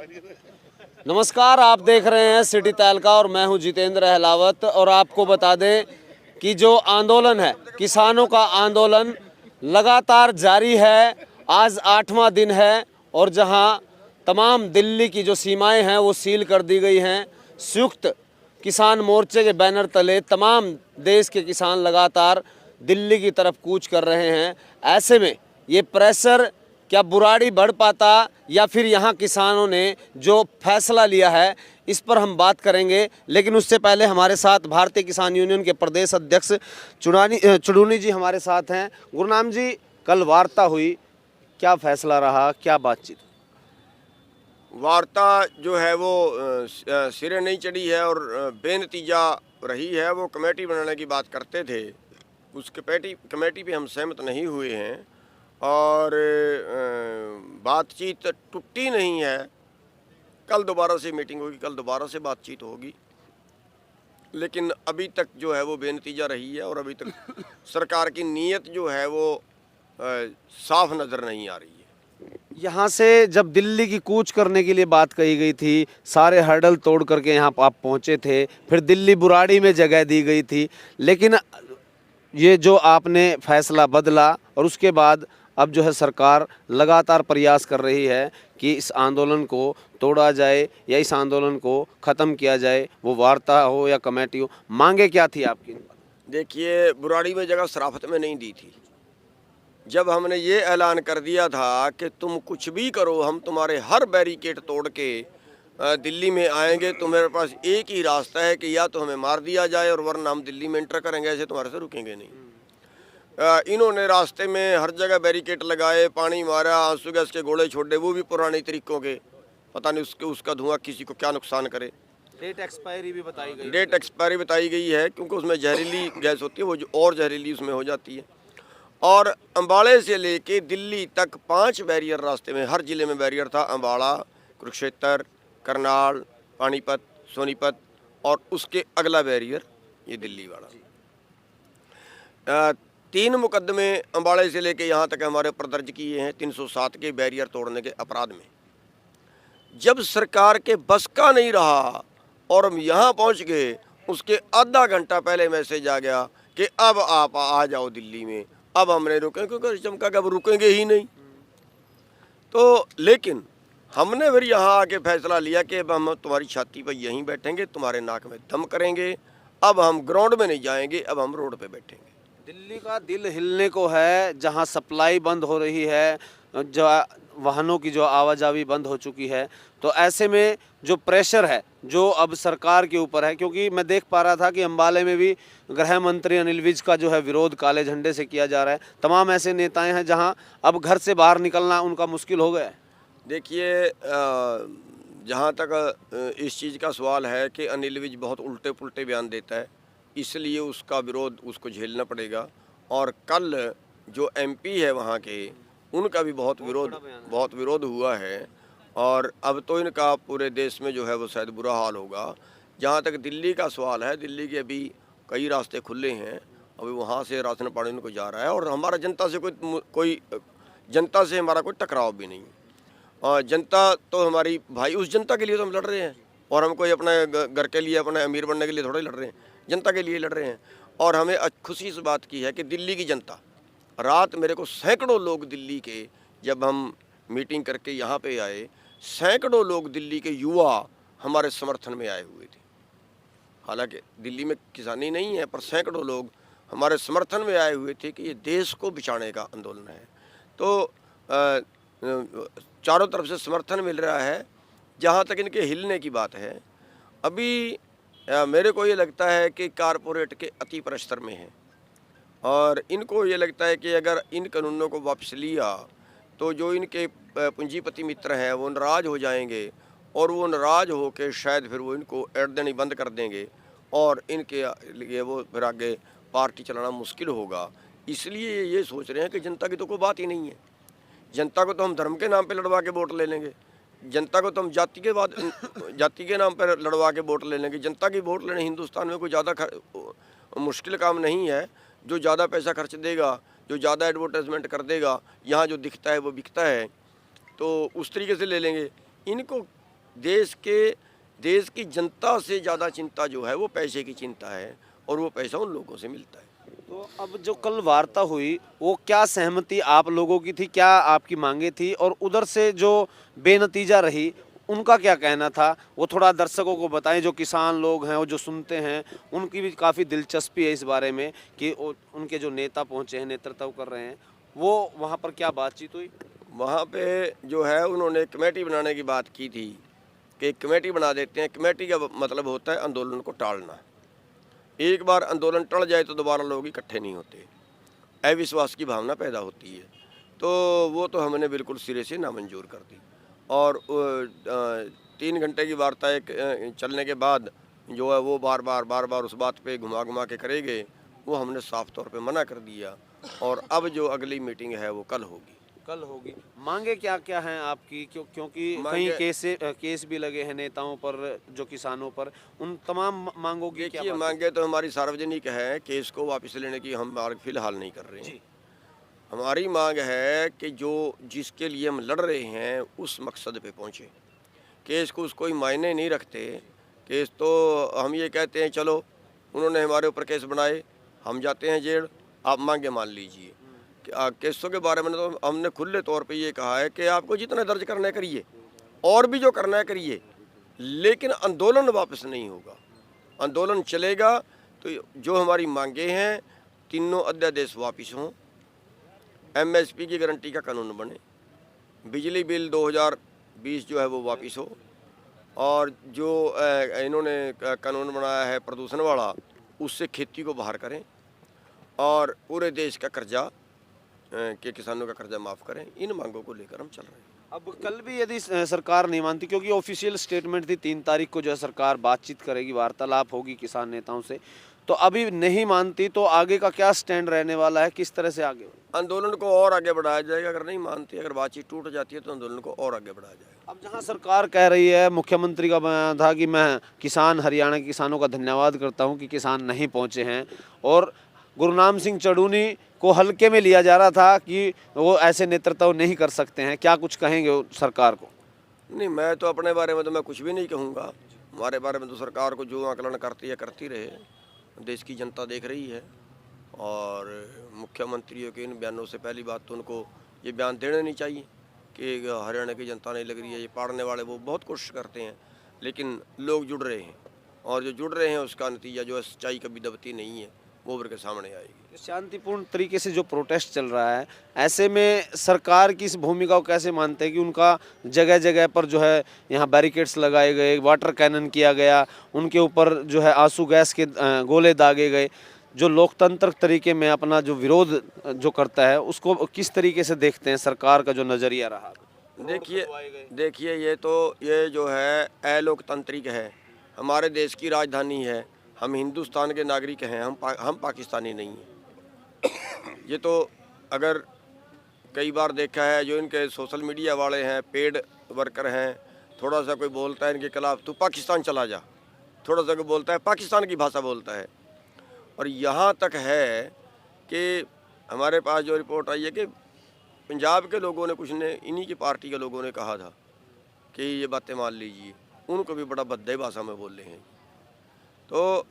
नमस्कार, आप देख रहे हैं सिटी तहलका और मैं हूं जितेंद्र अहलावत। और आपको बता दें कि जो आंदोलन है, किसानों का आंदोलन लगातार जारी है। आज 8वां दिन है और जहां तमाम दिल्ली की जो सीमाएं हैं वो सील कर दी गई हैं। संयुक्त किसान मोर्चे के बैनर तले तमाम देश के किसान लगातार दिल्ली की तरफ कूच कर रहे हैं। ऐसे में ये प्रेशर क्या बुराड़ी बढ़ पाता या फिर यहाँ किसानों ने जो फैसला लिया है, इस पर हम बात करेंगे। लेकिन उससे पहले हमारे साथ भारतीय किसान यूनियन के प्रदेश अध्यक्ष चुड़ूनी जी हमारे साथ हैं। गुरनाम जी, कल वार्ता हुई, क्या फैसला रहा, क्या बातचीत? वार्ता जो है वो सिरे नहीं चढ़ी है और बेनतीजा रही है। वो कमेटी बनाने की बात करते थे, उस कमेटी पे हम सहमत नहीं हुए हैं और बातचीत टूटी नहीं है। कल दोबारा से मीटिंग होगी, कल दोबारा से बातचीत होगी, लेकिन अभी तक जो है वो बेनतीजा रही है और अभी तक सरकार की नीयत जो है वो साफ नज़र नहीं आ रही है। यहाँ से जब दिल्ली की कूच करने के लिए बात कही गई थी, सारे हर्डल तोड़ करके यहाँ आप पहुँचे थे, फिर दिल्ली बुराड़ी में जगह दी गई थी, लेकिन ये जो आपने फैसला बदला और उसके बाद अब जो है सरकार लगातार प्रयास कर रही है कि इस आंदोलन को तोड़ा जाए या इस आंदोलन को ख़त्म किया जाए, वो वार्ता हो या कमेटी हो। मांगे क्या थी आपकी? देखिए, बुराड़ी में जगह शराफत में नहीं दी थी। जब हमने ये ऐलान कर दिया था कि तुम कुछ भी करो, हम तुम्हारे हर बैरिकेड तोड़ के दिल्ली में आएंगे, तुम्हारे पास एक ही रास्ता है कि या तो हमें मार दिया जाए और वरना हम दिल्ली में एंटर करेंगे, ऐसे तुम्हारे से रुकेंगे नहीं। इन्होंने रास्ते में हर जगह बैरिकेड लगाए, पानी मारा, आंसू गैस के गोले छोड़े, वो भी पुराने तरीकों के, पता नहीं उसका धुआं किसी को क्या नुकसान करे। डेट एक्सपायरी भी बताई गई, डेट एक्सपायरी बताई गई है, क्योंकि उसमें जहरीली गैस होती है, वो जो और जहरीली उसमें हो जाती है। और अम्बाड़े से लेके दिल्ली तक 5 बैरियर रास्ते में, हर ज़िले में बैरियर था। अम्बाड़ा, कुरुक्षेत्र, करनाल, पानीपत, सोनीपत और उसके अगला बैरियर ये दिल्ली वाला। 3 मुकदमे अम्बाड़े से लेके यहाँ तक हमारे ऊपर दर्ज किए हैं 307 के बैरियर तोड़ने के अपराध में। जब सरकार के बस का नहीं रहा और हम यहाँ पहुँच गए, उसके आधा घंटा पहले मैसेज आ गया कि अब आप आ जाओ दिल्ली में। अब हमने रुके, क्योंकि चमका के अब रुकेंगे ही नहीं। तो लेकिन हमने फिर यहाँ आके फैसला लिया कि अब हम तुम्हारी छाती पर यहीं बैठेंगे, तुम्हारे नाक में दम करेंगे। अब हम ग्राउंड में नहीं जाएंगे, अब हम रोड पे बैठेंगे। दिल्ली का दिल हिलने को है, जहां सप्लाई बंद हो रही है, जो वाहनों की जो आवाजाही बंद हो चुकी है। तो ऐसे में जो प्रेशर है जो अब सरकार के ऊपर है, क्योंकि मैं देख पा रहा था कि अम्बाले में भी गृह मंत्री अनिल विज का जो है विरोध काले झंडे से किया जा रहा है। तमाम ऐसे नेताएं हैं जहां अब घर से बाहर निकलना उनका मुश्किल हो गया है। देखिए, जहाँ तक इस चीज़ का सवाल है कि अनिल विज बहुत उल्टे पुल्टे बयान देता है, इसलिए उसका विरोध उसको झेलना पड़ेगा। और कल जो एमपी है वहाँ के, उनका भी बहुत विरोध हुआ है। और अब तो इनका पूरे देश में जो है वो शायद बुरा हाल होगा। जहाँ तक दिल्ली का सवाल है, दिल्ली के अभी कई रास्ते खुले हैं, अभी वहाँ से राशन पानी उनको जा रहा है और हमारा जनता से जनता से हमारा कोई टकराव भी नहीं। और जनता तो हमारी भाई, उस जनता के लिए तो हम लड़ रहे हैं, और हम कोई अपने घर के लिए, अपने अमीर बनने के लिए थोड़ा ही लड़ रहे हैं, जनता के लिए लड़ रहे हैं। और हमें खुशी इस बात की है कि दिल्ली की जनता, रात मेरे को सैकड़ों लोग दिल्ली के, जब हम मीटिंग करके यहाँ पे आए, सैकड़ों लोग दिल्ली के युवा हमारे समर्थन में आए हुए थे। हालांकि दिल्ली में किसानी नहीं है, पर सैकड़ों लोग हमारे समर्थन में आए हुए थे कि ये देश को बचाने का आंदोलन है। तो चारों तरफ से समर्थन मिल रहा है। जहाँ तक इनके हिलने की बात है, अभी मेरे को ये लगता है कि कारपोरेट के अति प्रस्तर में है और इनको ये लगता है कि अगर इन कानूनों को वापस लिया तो जो इनके पूंजीपति मित्र हैं वो नाराज़ हो जाएंगे और वो नाराज़ हो के शायद फिर वो इनको ऐड देनी बंद कर देंगे और इनके लिए वो फिर आगे पार्टी चलाना मुश्किल होगा। इसलिए ये सोच रहे हैं कि जनता की तो कोई बात ही नहीं है, जनता को तो हम धर्म के नाम पे लड़वा के वोट ले लेंगे, जनता को तो हम जाति के नाम पर लड़वा के वोट ले लेंगे। जनता की वोट लेने हिंदुस्तान में कोई ज़्यादा मुश्किल काम नहीं है। जो ज़्यादा पैसा खर्च देगा, जो ज़्यादा एडवर्टाइजमेंट कर देगा, यहाँ जो दिखता है वो बिकता है, तो उस तरीके से ले लेंगे। इनको देश की जनता से ज़्यादा चिंता जो है वो पैसे की चिंता है, और वो पैसा उन लोगों से मिलता है। तो अब जो कल वार्ता हुई वो क्या सहमति आप लोगों की थी, क्या आपकी मांगे थी, और उधर से जो बेनतीजा रही उनका क्या कहना था, वो थोड़ा दर्शकों को बताएं। जो किसान लोग हैं वो जो सुनते हैं उनकी भी काफ़ी दिलचस्पी है इस बारे में कि उनके जो नेता पहुंचे हैं, नेतृत्व कर रहे हैं, वो वहाँ पर क्या बातचीत हुई। वहाँ पे जो है उन्होंने कमेटी बनाने की बात की थी कि एक कमेटी बना देते हैं। कमेटी का मतलब होता है आंदोलन को टालना। एक बार आंदोलन टल जाए तो दोबारा लोग इकट्ठे नहीं होते, अविश्वास की भावना पैदा होती है। तो वो तो हमने बिल्कुल सिरे से नामंजूर कर दी, और 3 घंटे की वार्ता चलने के बाद जो है वो बार बार उस बात पे घुमा के करेंगे, वो हमने साफ तौर पे मना कर दिया। और अब जो अगली मीटिंग है वो कल होगी। मांगे क्या क्या हैं आपकी, क्योंकि कई केस भी लगे हैं नेताओं पर, जो किसानों पर, उन तमाम मांगों की क्या देखिए, बात मांगे तो हमारी सार्वजनिक है, केस को वापस लेने की हम मांग फिलहाल नहीं कर रहे हैं। हमारी मांग है कि जो जिसके लिए हम लड़ रहे हैं उस मकसद पे पहुँचे। केस को कोई मायने नहीं रखते। केस तो हम ये कहते हैं चलो उन्होंने हमारे ऊपर केस बनाए, हम जाते हैं जेल, आप मांगे मान लीजिए। केसों के बारे में तो हमने खुले तौर पे ये कहा है कि आपको जितना दर्ज करना है करिए, और भी जो करना है करिए, लेकिन आंदोलन वापस नहीं होगा। आंदोलन चलेगा तो जो हमारी मांगे हैं, तीनों अध्यादेश वापस हों, एमएसपी की गारंटी का कानून बने, बिजली बिल 2020 जो है वो वापस हो, और जो इन्होंने कानून बनाया है प्रदूषण वाला, उससे खेती को बाहर करें, और पूरे देश का कर्जा के किसानों का कर्जा माफ़ करें। इन मांगों को लेकर हम चल रहे हैं। अब कल भी यदि सरकार नहीं मानती, क्योंकि ऑफिशियल स्टेटमेंट थी 3 तारीख को जो है सरकार बातचीत करेगी, वार्तालाप होगी किसान नेताओं से, तो अभी नहीं मानती तो आगे का क्या स्टैंड रहने वाला है, किस तरह से आगे? आंदोलन को और आगे बढ़ाया जाएगा। अगर नहीं मानती, अगर बातचीत टूट जाती है तो आंदोलन को और आगे बढ़ाया जाएगा। अब जहां सरकार कह रही है, मुख्यमंत्री का बयान था कि मैं हरियाणा के किसानों का धन्यवाद करता हूं कि किसान नहीं पहुंचे हैं, और गुरनाम सिंह चढ़ूनी को हल्के में लिया जा रहा था कि वो ऐसे नेतृत्व नहीं कर सकते हैं, क्या कुछ कहेंगे सरकार को? नहीं, मैं तो अपने बारे में तो मैं कुछ भी नहीं कहूँगा। हमारे बारे में तो सरकार को जो आकलन करती है करती रहे, देश की जनता देख रही है। और मुख्यमंत्रियों के इन बयानों से पहली बात तो उनको ये बयान देने नहीं चाहिए कि हरियाणा की जनता नहीं लग रही है। ये पाड़ने वाले वो बहुत कोशिश करते हैं, लेकिन लोग जुड़ रहे हैं, और जो जुड़ रहे हैं उसका नतीजा जो है सच्चाई कभी दबती नहीं है, वो उभर के सामने आएगी। शांतिपूर्ण तरीके से जो प्रोटेस्ट चल रहा है, ऐसे में सरकार की इस भूमिका को कैसे मानते हैं कि उनका जगह जगह पर जो है यहाँ बैरिकेड्स लगाए गए, वाटर कैनन किया गया, उनके ऊपर जो है आंसू गैस के गोले दागे गए, जो लोकतंत्र तरीके में अपना जो विरोध जो करता है उसको किस तरीके से देखते हैं, सरकार का जो नज़रिया रहा? देखिए ये जो है अलोकतांत्रिक है। हमारे देश की राजधानी है, हम हिंदुस्तान के नागरिक हैं, हम पाकिस्तानी नहीं हैं। ये तो अगर कई बार देखा है, जो इनके सोशल मीडिया वाले हैं, पेड वर्कर हैं, थोड़ा सा कोई बोलता है इनके खिलाफ तो पाकिस्तान चला जा, थोड़ा सा कोई बोलता है पाकिस्तान की भाषा बोलता है। और यहाँ तक है कि हमारे पास जो रिपोर्ट आई है कि पंजाब के लोगों ने, कुछ ने इन्हीं की पार्टी के लोगों ने कहा था कि ये बातें मान लीजिए, उनको भी बड़ा भद्दे भाषा में बोल रहे हैं। तो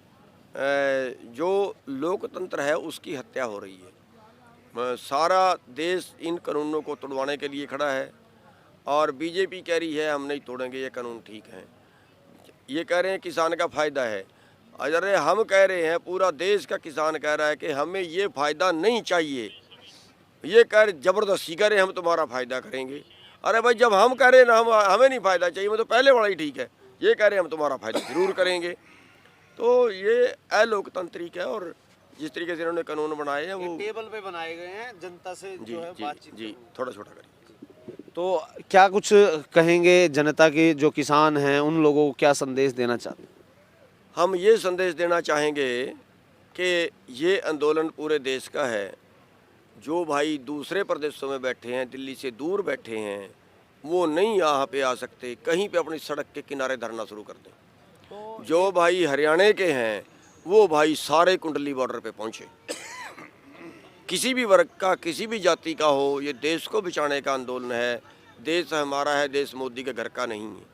जो लोकतंत्र है उसकी हत्या हो रही है। सारा देश इन कानूनों को तोड़वाने के लिए खड़ा है, और बीजेपी कह रही है हम नहीं तोड़ेंगे, ये कानून ठीक है। ये कह रहे हैं किसान का फ़ायदा है। अरे हम कह रहे हैं, पूरा देश का किसान कह रहा है कि हमें ये फ़ायदा नहीं चाहिए। ये कह रहे ज़बरदस्ती करें हम तुम्हारा फ़ायदा करेंगे। अरे भाई, जब हम कह रहे हैं ना हमें नहीं फ़ायदा चाहिए, मैं तो पहले वाला ही ठीक है। ये कह रहे हैं हम तुम्हारा फ़ायदा ज़रूर करेंगे। तो ये अलोकतांत्रिक है, और जिस तरीके से इन्होंने कानून बनाए हैं वो टेबल पे बनाए गए हैं, जनता से जो है बातचीत। जी, थोड़ा छोटा करिए। तो क्या कुछ कहेंगे जनता के जो किसान हैं, उन लोगों को क्या संदेश देना चाहते हैं? हम ये संदेश देना चाहेंगे कि ये आंदोलन पूरे देश का है। जो भाई दूसरे प्रदेशों में बैठे हैं, दिल्ली से दूर बैठे हैं, वो नहीं यहाँ पे आ सकते, कहीं पे अपनी सड़क के किनारे धरना शुरू कर दें। जो भाई हरियाणा के हैं वो भाई सारे कुंडली बॉर्डर पे पहुँचे। किसी भी वर्ग का, किसी भी जाति का हो, ये देश को बचाने का आंदोलन है। देश हमारा है, देश मोदी के घर का नहीं है।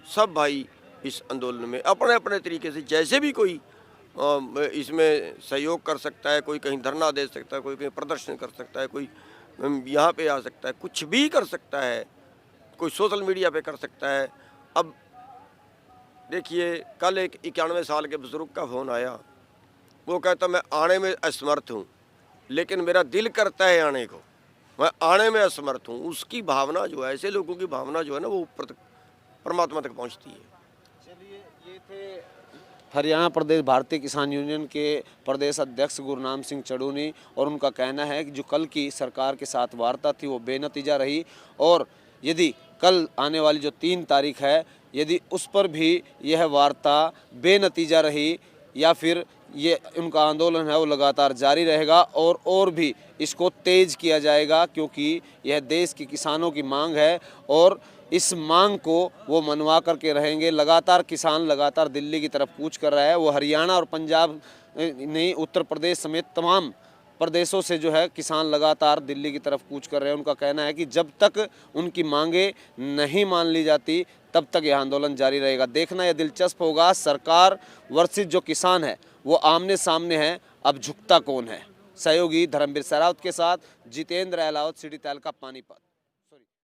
सब भाई इस आंदोलन में अपने अपने तरीके से जैसे भी कोई इसमें सहयोग कर सकता है, कोई कहीं धरना दे सकता है, कोई कहीं प्रदर्शन कर सकता है, कोई यहाँ पे आ सकता है, कुछ भी कर सकता है, कोई सोशल मीडिया पे कर सकता है। अब देखिए कल एक 91 साल के बुजुर्ग का फ़ोन आया, वो कहता मैं आने में असमर्थ हूँ, लेकिन मेरा दिल करता है आने को, मैं आने में असमर्थ हूँ। उसकी भावना जो है, ऐसे लोगों की भावना जो है ना, वो ऊपर तक परमात्मा तक पहुँचती है। चलिए, ये थे हरियाणा प्रदेश भारतीय किसान यूनियन के प्रदेश अध्यक्ष गुरनाम सिंह चड़ूनी, और उनका कहना है कि जो कल की सरकार के साथ वार्ता थी वो बेनतीजा रही, और यदि कल आने वाली जो 3 तारीख है, यदि उस पर भी यह वार्ता बेनतीजा रही या फिर ये उनका आंदोलन है वो लगातार जारी रहेगा और भी इसको तेज़ किया जाएगा, क्योंकि यह देश के किसानों की मांग है और इस मांग को वो मनवा करके रहेंगे। लगातार किसान लगातार दिल्ली की तरफ कूच कर रहा है, वो हरियाणा और पंजाब नहीं, उत्तर प्रदेश समेत तमाम प्रदेशों से जो है किसान लगातार दिल्ली की तरफ कूच कर रहे हैं। उनका कहना है कि जब तक उनकी मांगे नहीं मान ली जाती तब तक यह आंदोलन जारी रहेगा। देखना यह दिलचस्प होगा, सरकार वर्सेस जो किसान है वो आमने सामने है, अब झुकता कौन है। सहयोगी धर्मवीर सहरावत के साथ जितेंद्र अहलावत, सिटी तहलका, पानीपत।